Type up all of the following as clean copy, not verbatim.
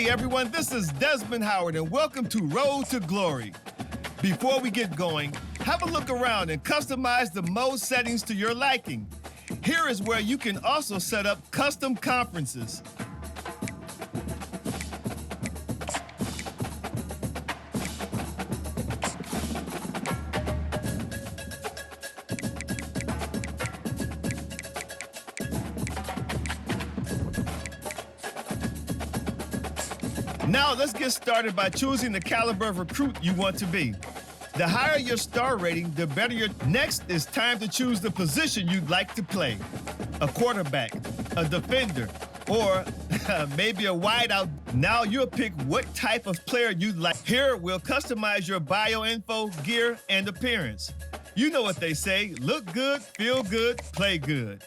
Hey everyone, this is Desmond Howard and welcome to Road to Glory. Before we get going, have a look around and customize the mode settings to your liking. Here is where you can also set up custom conferences. Now let's get started by choosing the caliber of recruit you want to be. The higher your star rating, the better your... Next, it's time to choose the position you'd like to play. A quarterback, a defender, or maybe a wideout. Now you'll pick what type of player you'd like. Here, we'll customize your bio info, gear, and appearance. You know what they say, look good, feel good, play good.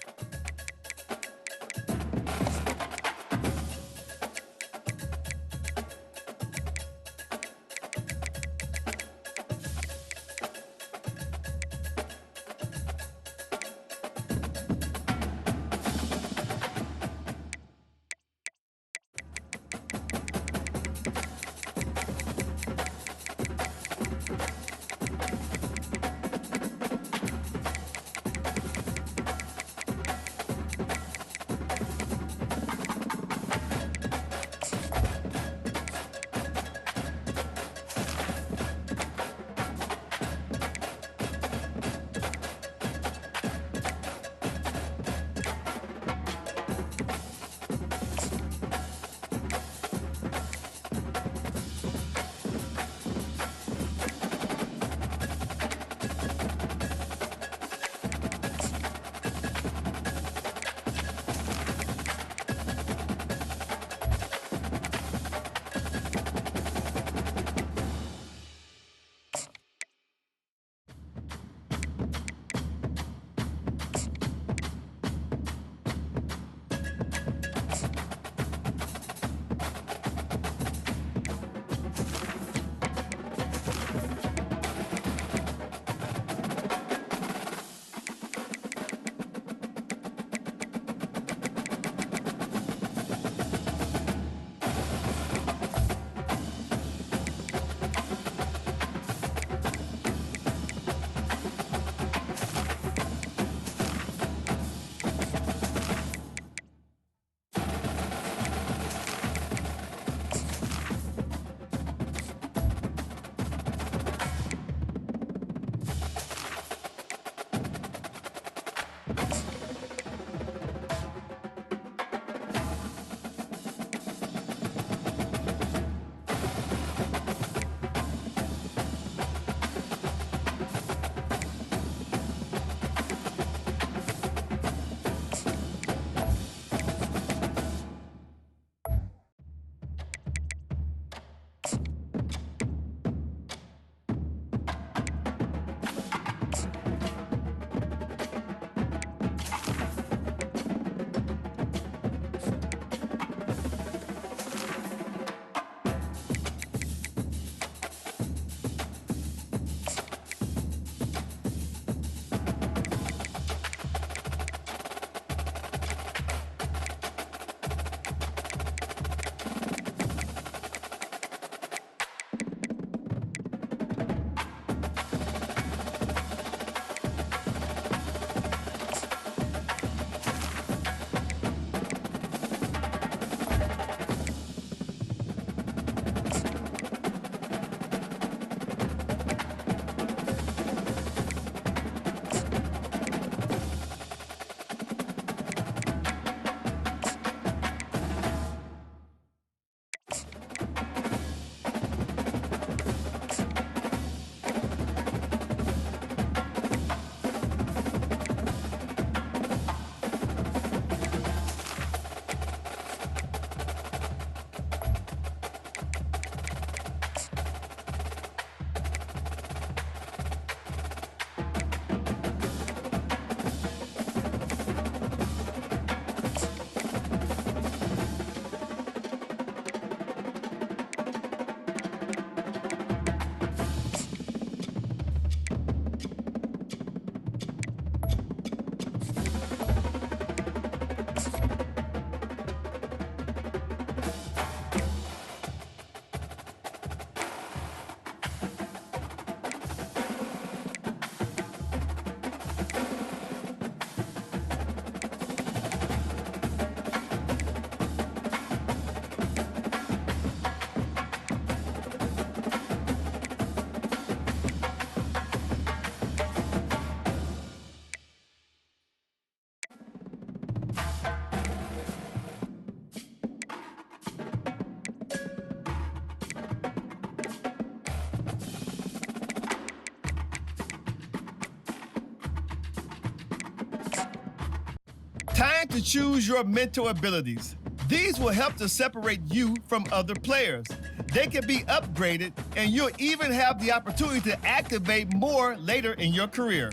to choose your mental abilities. These will help to separate you from other players. They can be upgraded, and you'll even have the opportunity to activate more later in your career.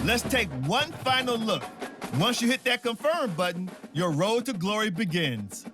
Let's take one final look. Once you hit that confirm button, your road to glory begins.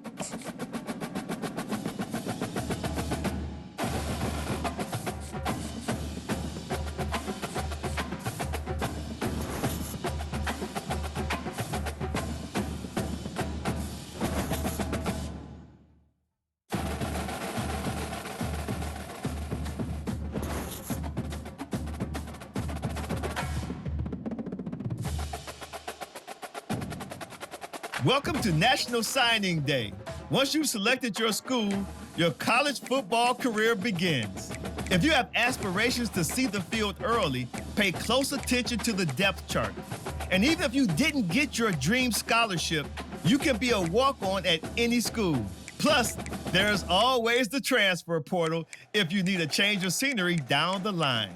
Welcome to National Signing Day. Once you've selected your school, your college football career begins. If you have aspirations to see the field early, pay close attention to the depth chart. And even if you didn't get your dream scholarship, you can be a walk-on at any school. Plus, there's always the transfer portal if you need a change of scenery down the line.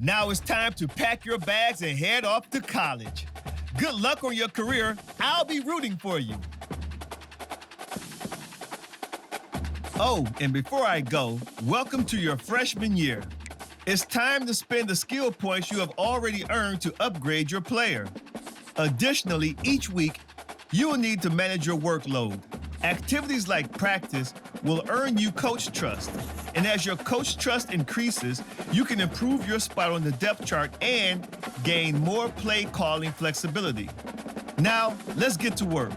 Now it's time to pack your bags and head off to college. Good luck on your career. I'll be rooting for you. Oh, and before I go, welcome to your freshman year. It's time to spend the skill points you have already earned to upgrade your player. Additionally, each week, you will need to manage your workload. Activities like practice will earn you coach trust. And as your coach trust increases, you can improve your spot on the depth chart and gain more play calling flexibility. Now, let's get to work.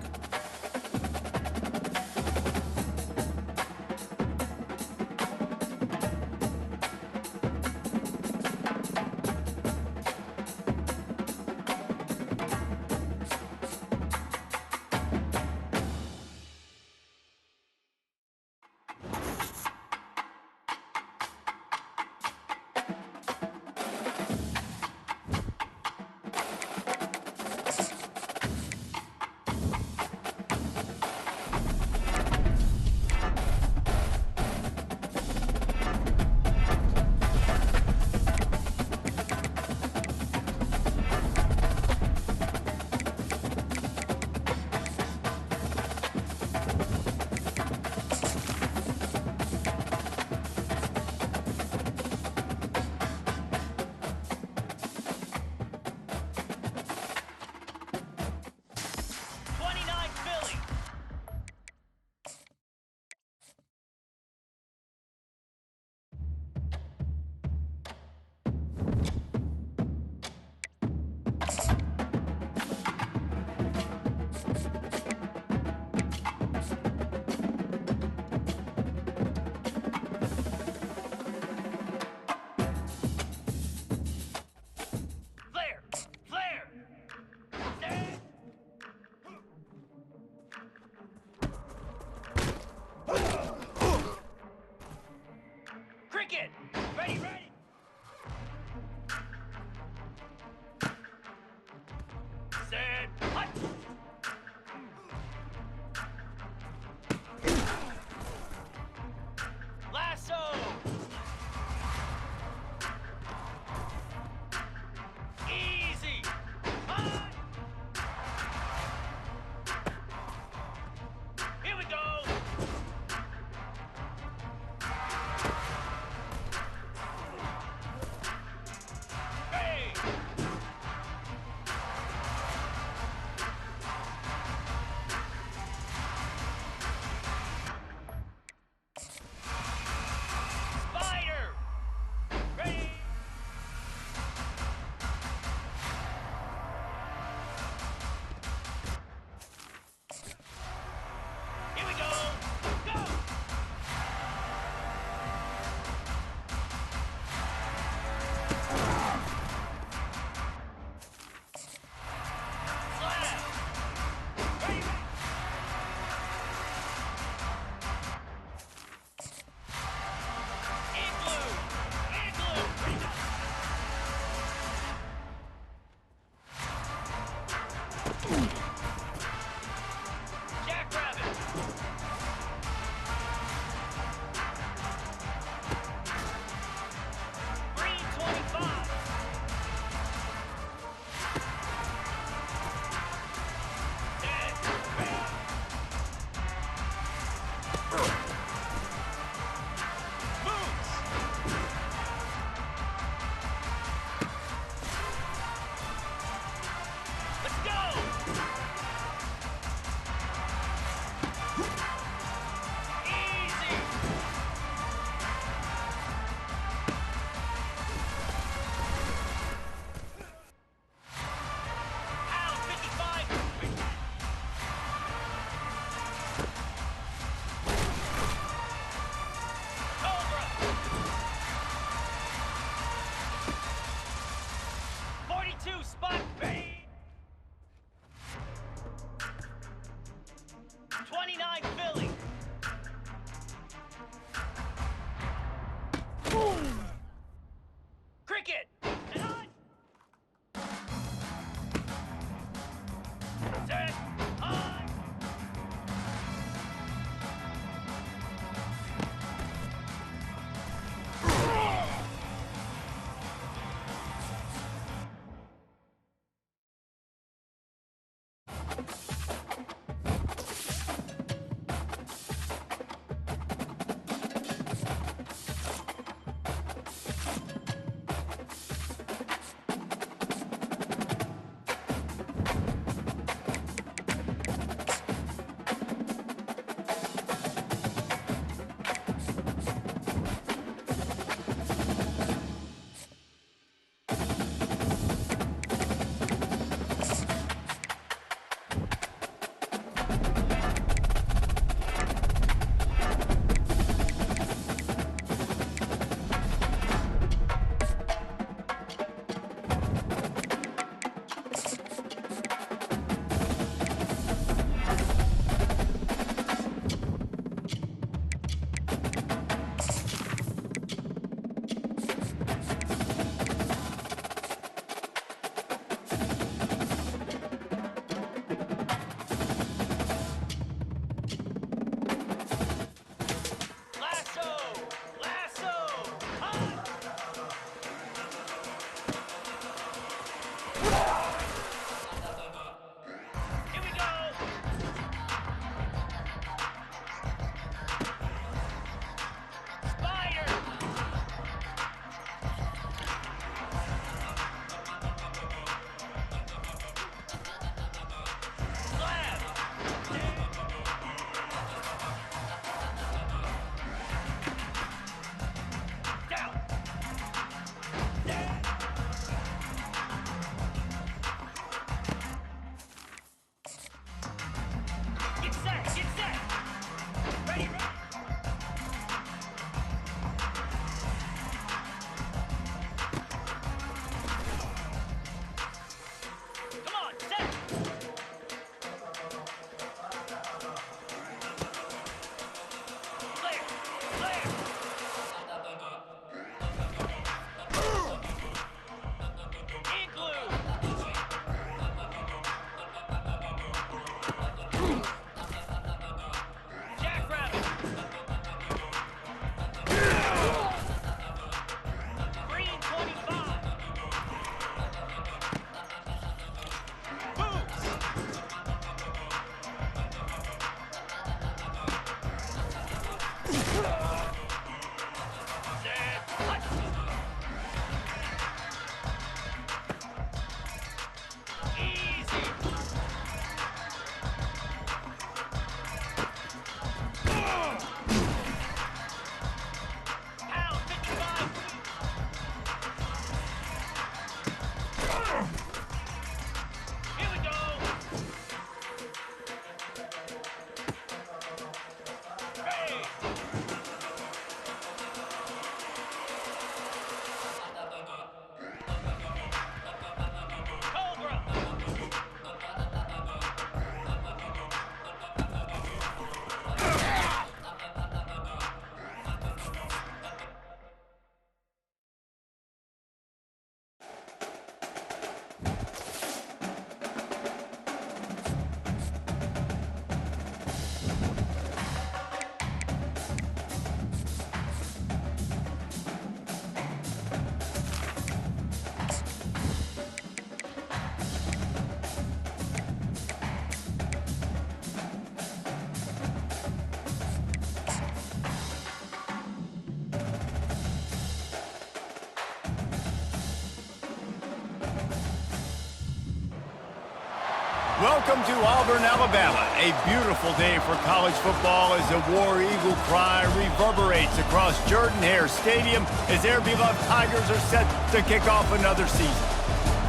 Welcome to Auburn, Alabama. A beautiful day for college football as the War Eagle cry reverberates across Jordan-Hare Stadium as their beloved Tigers are set to kick off another season.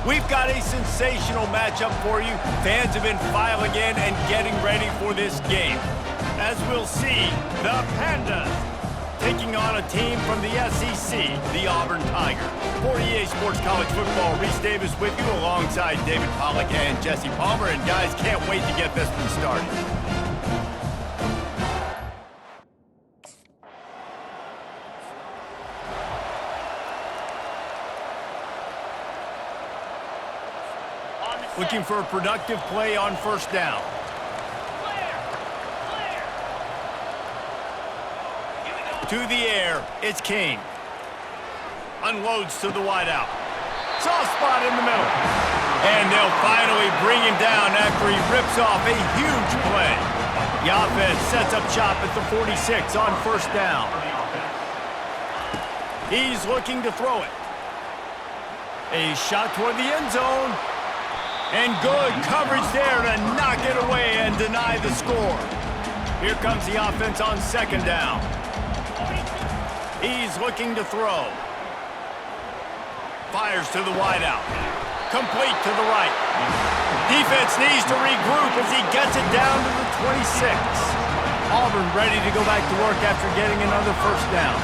We've got a sensational matchup for you. Fans have been filing in and getting ready for this game. As we'll see, the Pandas taking on a team from the SEC, the Auburn Tigers. For EA Sports College Football, Reese Davis with you alongside David Pollack and Jesse Palmer. And guys, can't wait to get this one started. Looking for a productive play on first down. To the air, it's King. Unloads to the wideout. Soft spot in the middle. And they'll finally bring him down after he rips off a huge play. The offense sets up shop at the 46 on first down. He's looking to throw it. A shot toward the end zone. And good coverage there to knock it away and deny the score. Here comes the offense on second down. He's looking to throw. Fires to the wideout. Complete to the right. Defense needs to regroup as he gets it down to the 26. Auburn ready to go back to work after getting another first down.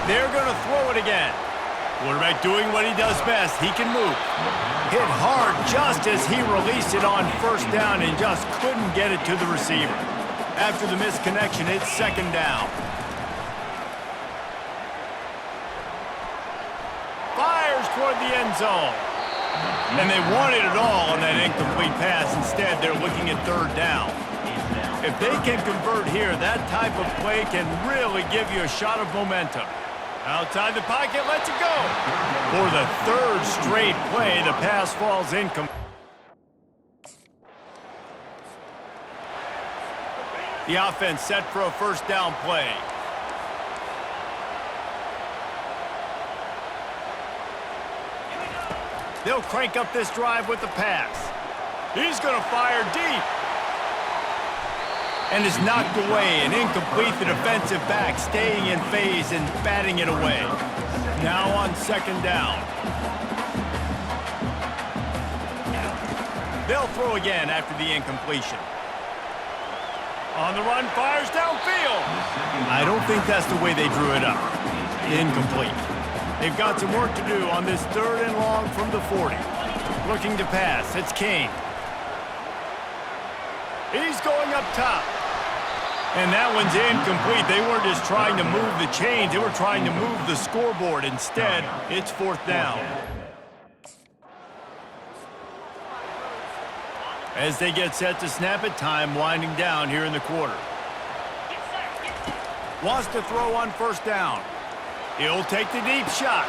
They're going to throw it again. Quarterback doing what he does best. He can move. Hit hard just as he released it on first down and just couldn't get it to the receiver. After the misconnection, it's second down. Fires toward the end zone. And they wanted it all on that incomplete pass. Instead, they're looking at third down. If they can convert here, that type of play can really give you a shot of momentum. Outside the pocket, lets it go. For the third straight play, the pass falls incomplete. The offense set for a first down play. They'll crank up this drive with the pass. He's going to fire deep. And is knocked away and incomplete. The defensive back staying in phase and batting it away. Now on second down. They'll throw again after the incompletion. On the run, fires downfield. I don't think that's the way they drew it up. Incomplete. They've got some work to do on this third and long from the 40. Looking to pass, it's King. He's going up top. And that one's incomplete. They weren't just trying to move the chains. They were trying to move the scoreboard. Instead, it's fourth down. As they get set to snap it, time winding down here in the quarter. Wants to throw on first down. He'll take the deep shot.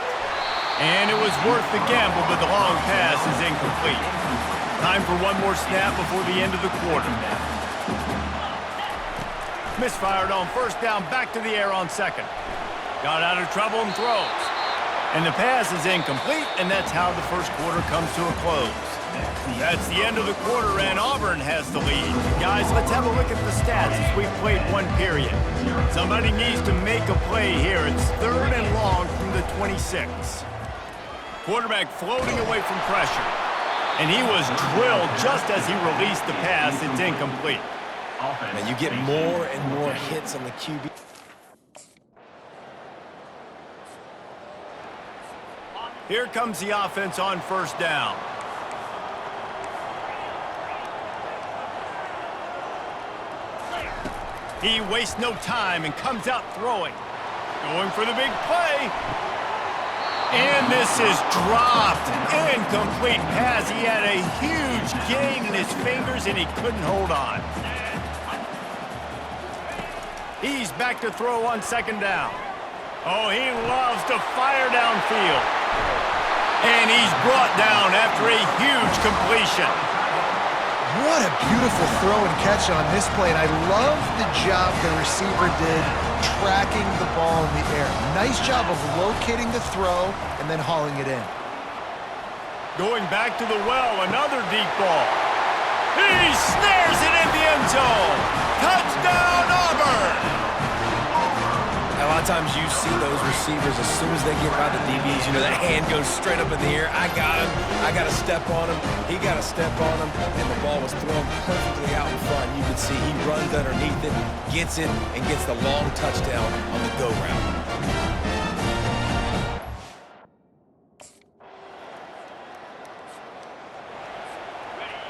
And it was worth the gamble, but the long pass is incomplete. Time for one more snap before the end of the quarter. Misfired on first down, back to the air on second. Got out of trouble and throws. And the pass is incomplete, and that's how the first quarter comes to a close. That's the end of the quarter, and Auburn has the lead. Guys, let's have a look at the stats as we've played one period. Somebody needs to make a play here. It's third and long from the 26. Quarterback floating away from pressure. And he was drilled just as he released the pass. It's incomplete. And you get more and more hits on the QB. Here comes the offense on first down. He wastes no time and comes out throwing. Going for the big play. And this is dropped. Incomplete pass. He had a huge gain in his fingers and he couldn't hold on. He's back to throw on second down. Oh, he loves to fire downfield. And he's brought down after a huge completion. What a beautiful throw and catch on this play. And I love the job the receiver did tracking the ball in the air. Nice job of locating the throw and then hauling it in. Going back to the well, another deep ball. He snares it in the end zone. Touchdown, Auburn. A lot of times you see those receivers, as soon as they get by the DBs, you know, that hand goes straight up in the air. I got him. I got to step on him. He got to step on him. And the ball was thrown perfectly out in front. You can see he runs underneath it, gets it, and gets the long touchdown on the go route.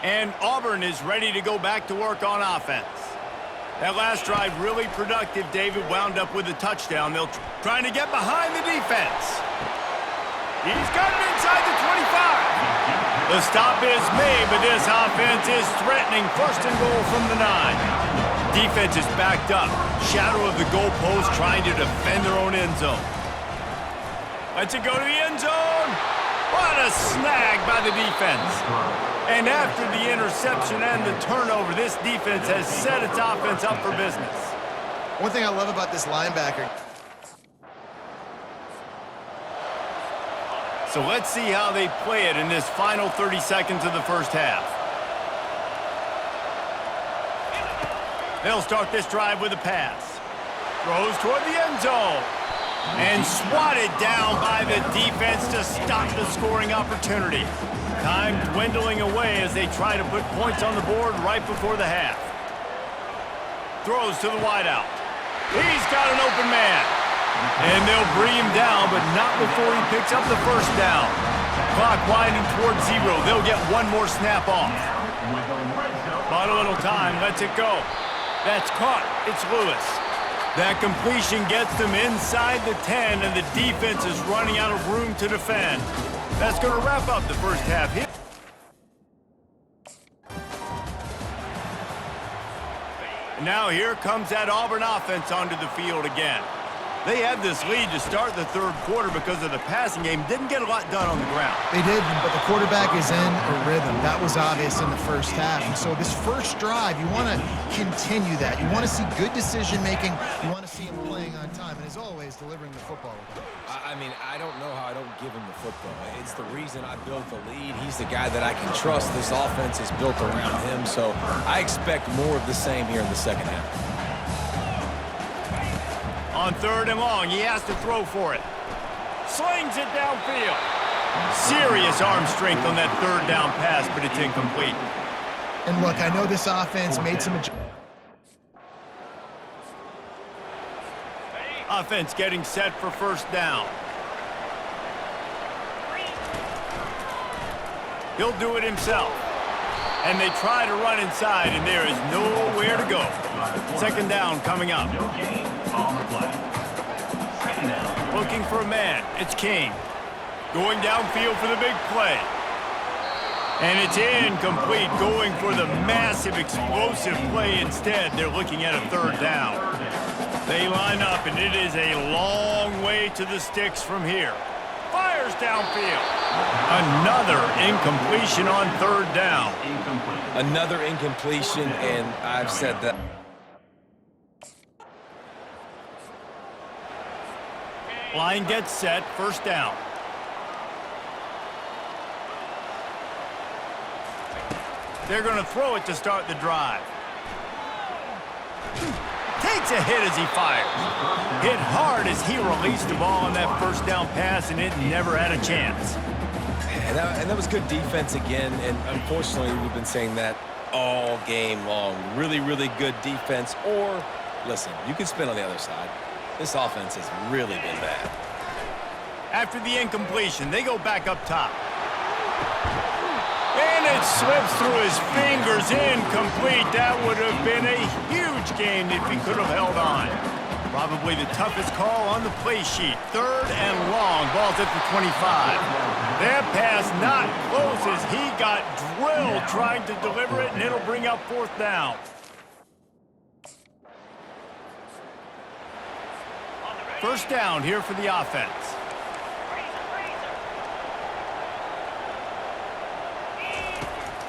And Auburn is ready to go back to work on offense. That last drive really productive. David wound up with a touchdown. They'll trying to get behind the defense. He's got it inside the 25. The stop is made, but this offense is threatening. First and goal from the 9. Defense is backed up. Shadow of the goalpost trying to defend their own end zone. Lets it go to the end zone. What a snag by the defense. And after the interception and the turnover, this defense has set its offense up for business. One thing I love about this linebacker. So let's see how they play it in this final 30 seconds of the first half. They'll start this drive with a pass. Throws toward the end zone. And swatted down by the defense to stop the scoring opportunity. Time dwindling away as they try to put points on the board right before the half. Throws to the wideout. He's got an open man. And they'll bring him down, but not before he picks up the first down. Clock winding towards 0. They'll get one more snap off. But a little time, lets it go. That's caught. It's Lewis. That completion gets them inside the 10, and the defense is running out of room to defend. That's going to wrap up the first half. Now here comes that Auburn offense onto the field again. They had this lead to start the third quarter because of the passing game. Didn't get a lot done on the ground. They did, but the quarterback is in a rhythm. That was obvious in the first half. And so this first drive, you want to continue that. You want to see good decision-making. You want to see him playing on time. And as always, delivering the football. I mean, I don't know how I don't give him the football. It's the reason I built the lead. He's the guy that I can trust. This offense is built around him. So I expect more of the same here in the second half. On third and long, he has to throw for it. Slings it downfield. Serious arm strength on that third down pass, but it's incomplete. And look, I know this offense made some adjustments. Offense getting set for first down. He'll do it himself. And they try to run inside, and there is nowhere to go. Second down coming up. Looking for a man. It's King. Going downfield for the big play. And it's incomplete. Going for the massive explosive play instead. They're looking at a third down. They line up, and it is a long way to the sticks from here. Fires downfield. Another incompletion on third down. Another incompletion, and I've said that. Line gets set, first down. They're going to throw it to start the drive. Takes a hit as he fires. Hit hard as he released the ball on that first down pass, and it never had a chance. And that was good defense again, and unfortunately we've been saying that all game long. Really, really good defense, or, listen, you can spin on the other side. This offense has really been bad. After the incompletion, they go back up top. And it slips through his fingers, incomplete. That would have been a huge gain if he could have held on. Probably the toughest call on the play sheet. Third and long, ball's at the 25. That pass not close as he got drilled trying to deliver it, and it'll bring up fourth down. First down here for the offense.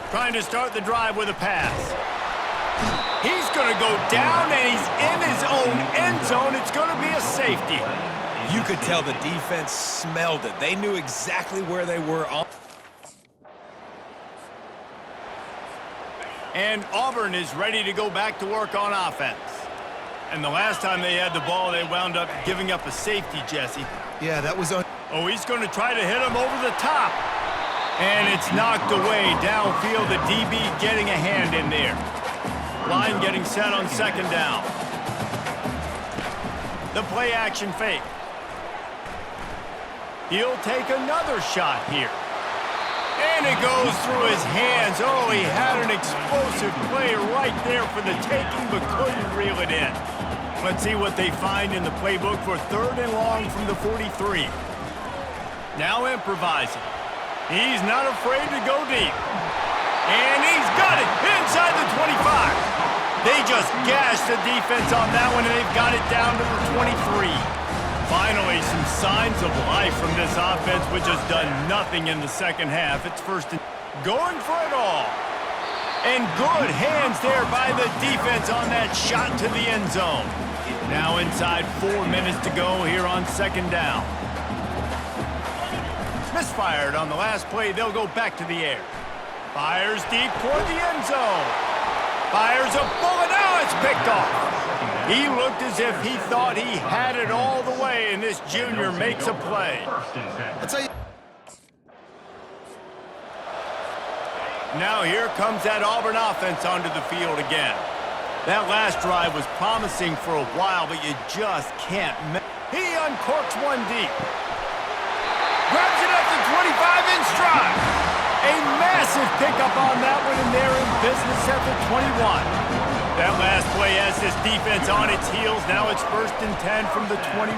Trying to start the drive with a pass. He's going to go down, and he's in his own end zone. It's going to be a safety. You could tell the defense smelled it. They knew exactly where they were on. And Auburn is ready to go back to work on offense. And the last time they had the ball, they wound up giving up a safety, Jesse. Yeah, that was on. Oh, he's going to try to hit him over the top. And it's knocked away downfield. The DB getting a hand in there. Line getting set on second down. The play action fake. He'll take another shot here. And it goes through his hands. Oh, he had an explosive play right there for the taking, but couldn't reel it in. Let's see what they find in the playbook for 3rd and long from the 43. Now improvising. He's not afraid to go deep. And he's got it inside the 25. They just gashed the defense on that one, and they've got it down to the 23. Finally, some signs of life from this offense, which has done nothing in the second half. It's first and going for it all. And good hands there by the defense on that shot to the end zone. Now inside 4 minutes to go here on second down. Misfired on the last play. They'll go back to the air. Fires deep toward the end zone. Fires a bullet. Now it's picked off. He looked as if he thought he had it all the way, and this junior makes a play. I'll tell you. Now here comes that Auburn offense onto the field again. That last drive was promising for a while, but you just can't. He uncorks one deep. Grabs it at the 25 in stride. A massive pickup on that one, and they're in business at the 21. That last play has this defense on its heels. Now it's 1st and 10 from the 21.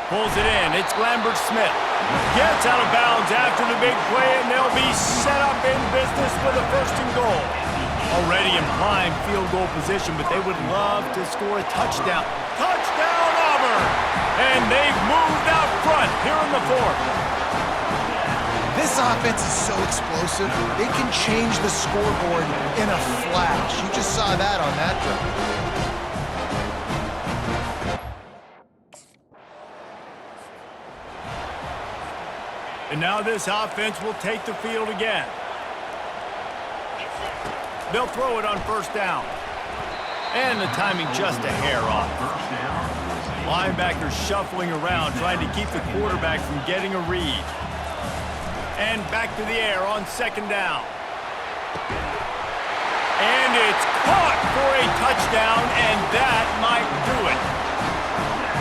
Pulls it in. It's Lambert Smith. Gets out of bounds after the big play, and they'll be set up in business with a 1st and goal. Already in prime field goal position, but they would love to score a touchdown. Touchdown, Auburn! And they've moved out front here in the 4th. This offense is so explosive, they can change the scoreboard in a flash. You just saw that on that drive. And now this offense will take the field again. They'll throw it on 1st down. And the timing just a hair off. Linebackers shuffling around, trying to keep the quarterback from getting a read. And back to the air on 2nd down. And it's caught for a touchdown, and that might do it.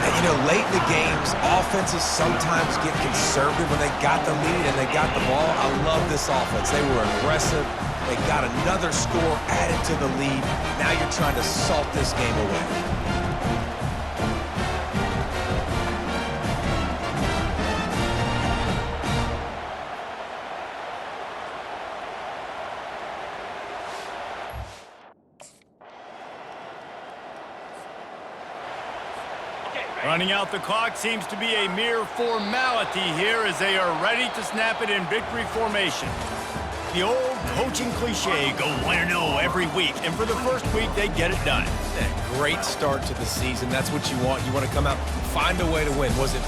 And, you know, late in the games, offenses sometimes get conservative when they got the lead and they got the ball. I love this offense. They were aggressive. They got another score added to the lead. Now you're trying to salt this game away. Running out the clock seems to be a mere formality here as they are ready to snap it in victory formation. The old coaching cliche, go 1-0 every week, and for the first week, they get it done. A great start to the season. That's what you want. You want to come out, find a way to win. Was it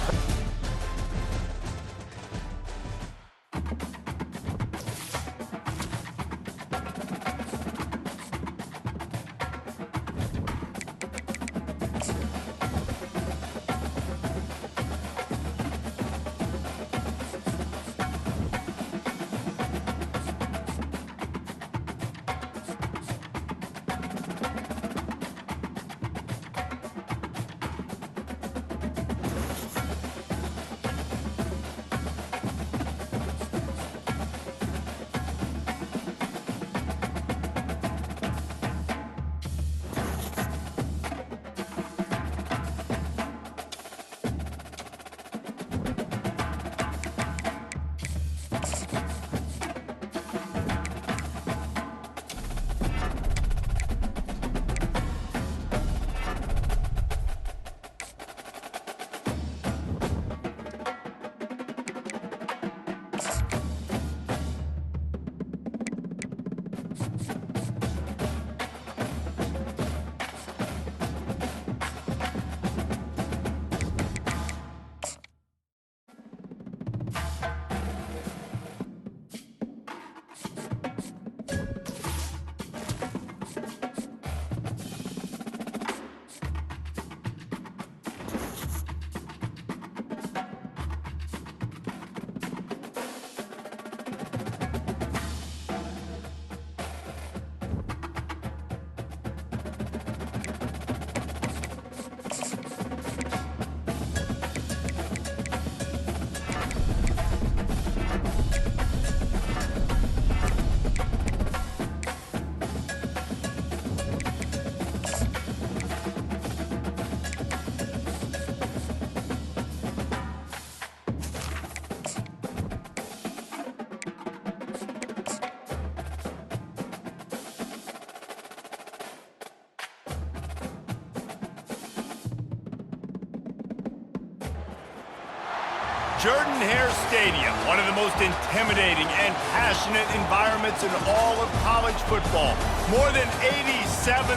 Jordan-Hare Stadium, one of the most intimidating and passionate environments in all of college football. More than 87,000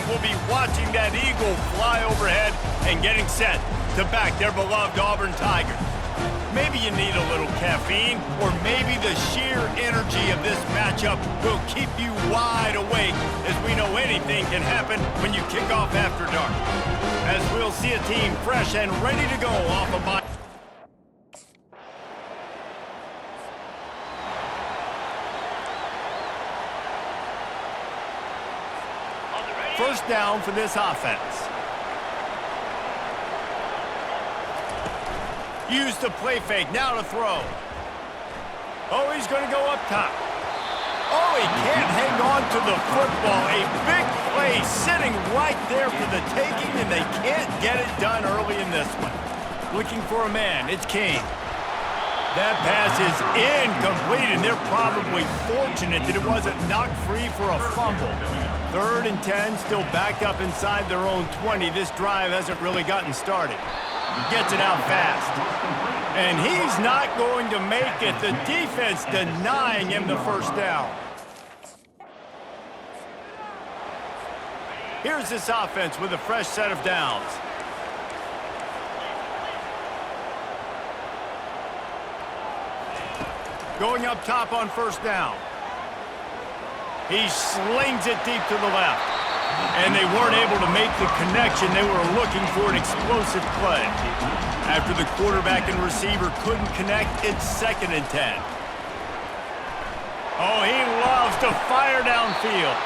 will be watching that Eagle fly overhead and getting set to back their beloved Auburn Tigers. Maybe you need a little caffeine, or maybe the sheer energy of this matchup will keep you wide awake, as we know anything can happen when you kick off after dark. As we'll see a team fresh and ready to go off a bye. First down for this offense. Used the play fake, now to throw. Oh, he's going to go up top. Oh, he can't hang on to the football. A big play sitting right there for the taking, and they can't get it done early in this one. Looking for a man, it's King. That pass is incomplete, and they're probably fortunate that it wasn't knocked free for a fumble. 3rd and 10, still backed up inside their own 20. This drive hasn't really gotten started. Gets it out fast. And he's not going to make it. The defense denying him the first down. Here's this offense with a fresh set of downs. Going up top on first down. He slings it deep to the left. And they weren't able to make the connection. They were looking for an explosive play. After the quarterback and receiver couldn't connect, it's 2nd and 10. Oh, he loves to fire downfield.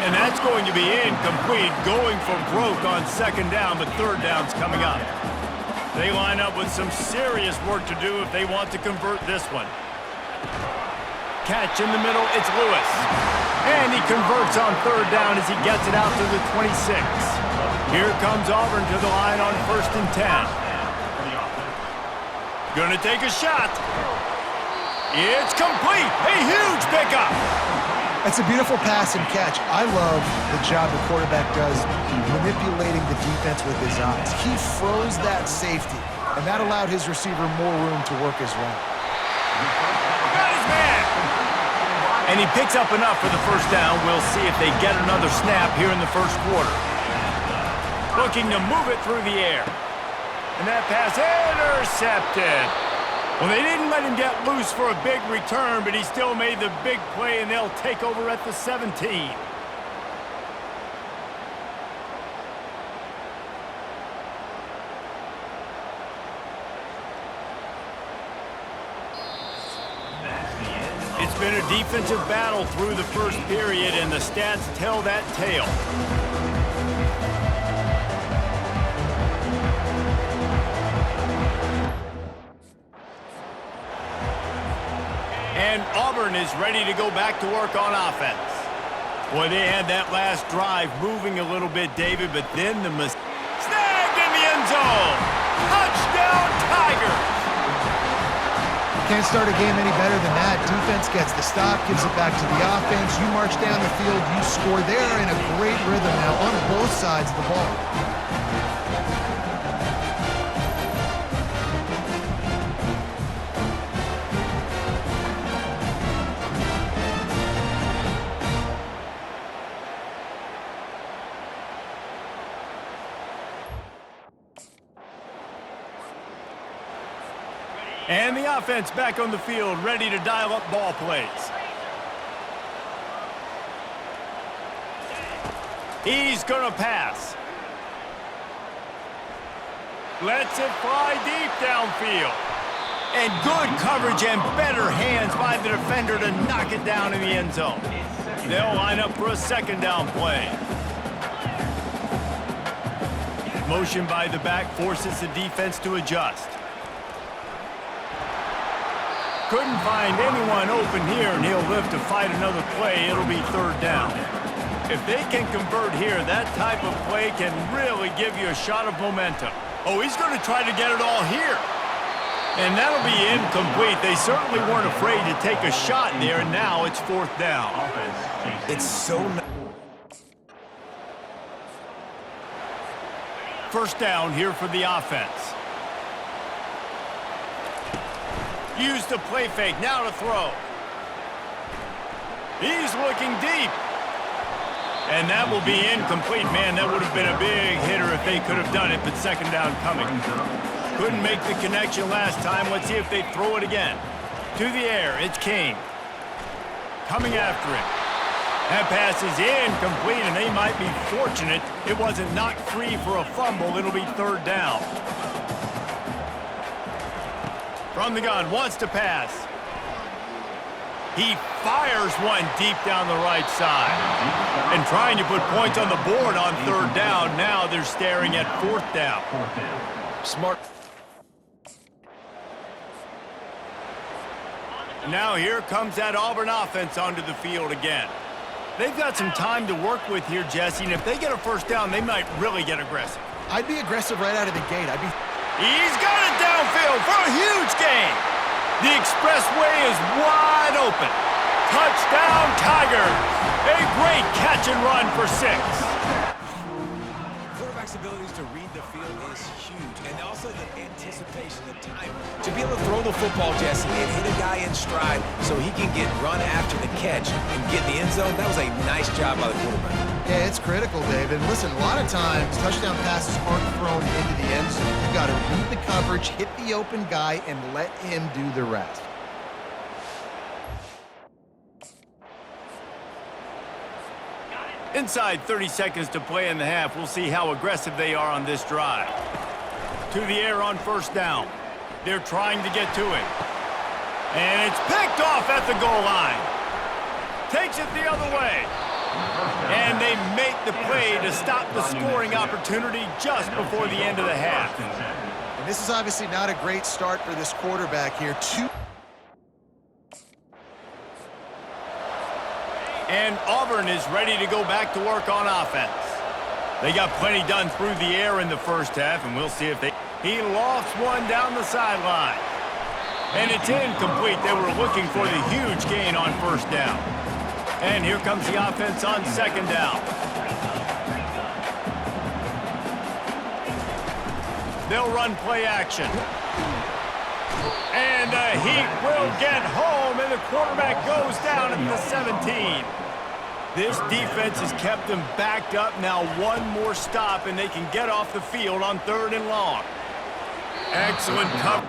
And that's going to be incomplete, going for broke on 2nd down, but 3rd down's coming up. They line up with some serious work to do if they want to convert this one. Catch in the middle, it's Lewis. And he converts on 3rd down as he gets it out to the 26. Here comes Auburn to the line on 1st and 10. Gonna take a shot. It's complete. A huge pickup. That's a beautiful pass and catch. I love the job the quarterback does manipulating the defense with his eyes. He froze that safety, and that allowed his receiver more room to work his run. Got his man. And he picks up enough for the first down. We'll see if they get another snap here in the first quarter. Looking to move it through the air. And that pass intercepted. Well, they didn't let him get loose for a big return, but he still made the big play, and they'll take over at the 17. It's been a defensive battle through the first period, and the stats tell that tale. And Auburn is ready to go back to work on offense. Boy, they had that last drive moving a little bit, David, but then the snagged in the end zone. Touchdown, Tigers! Can't start a game any better than that. Defense gets the stop, gives it back to the offense. You march down the field, you score. They're in a great rhythm now on both sides of the ball. And the offense back on the field, ready to dial up ball plays. He's going to pass. Lets it fly deep downfield. And good coverage and better hands by the defender to knock it down in the end zone. They'll line up for a 2nd down play. Motion by the back forces the defense to adjust. Couldn't find anyone open here, and he'll live to fight another play. It'll be 3rd down. If they can convert here, that type of play can really give you a shot of momentum. Oh, he's going to try to get it all here. And that'll be incomplete. They certainly weren't afraid to take a shot there, and now it's 4th down. It's so nice. First down here for the offense. Use the play fake, now to throw. He's looking deep. And that will be incomplete. Man, that would have been a big hitter if they could have done it, but second down coming. Couldn't make the connection last time. Let's see if they throw it again. To the air, it's Kane. Coming after him. That pass is incomplete, and they might be fortunate it wasn't knocked free for a fumble. It'll be third down. From the gun, wants to pass. He fires one deep down the right side. And trying to put points on the board on third down. Now they're staring at fourth down. Smart. Now here comes that Auburn offense onto the field again. They've got some time to work with here, Jesse, and if they get a first down, they might really get aggressive. I'd be aggressive right out of the gate. He's got it downfield for a huge gain. The expressway is wide open. Touchdown, Tigers. A great catch and run for 6. Quarterback's abilities to read the field is huge, and also the anticipation, the time. To be able to throw the football, Jesse, and hit a guy in stride so he can get run after the catch and get in the end zone, that was a nice job by the quarterback. Yeah, it's critical, David. Listen, a lot of times, touchdown passes aren't thrown into the end zone. You've got to read the coverage, hit the open guy, and let him do the rest. Inside 30 seconds to play in the half. We'll see how aggressive they are on this drive. To the air on first down. They're trying to get to it. And it's picked off at the goal line. Takes it the other way. And they make the play to stop the scoring opportunity just before the end of the half. And this is obviously not a great start for this quarterback here. And Auburn is ready to go back to work on offense. They got plenty done through the air in the first half, and we'll see if they... He lofts one down the sideline. And it's incomplete. They were looking for the huge gain on first down. And here comes the offense on second down. They'll run play action. And the Heat will get home, and the quarterback goes down at the 17. This defense has kept them backed up. Now one more stop, and they can get off the field on third and long. Excellent cover.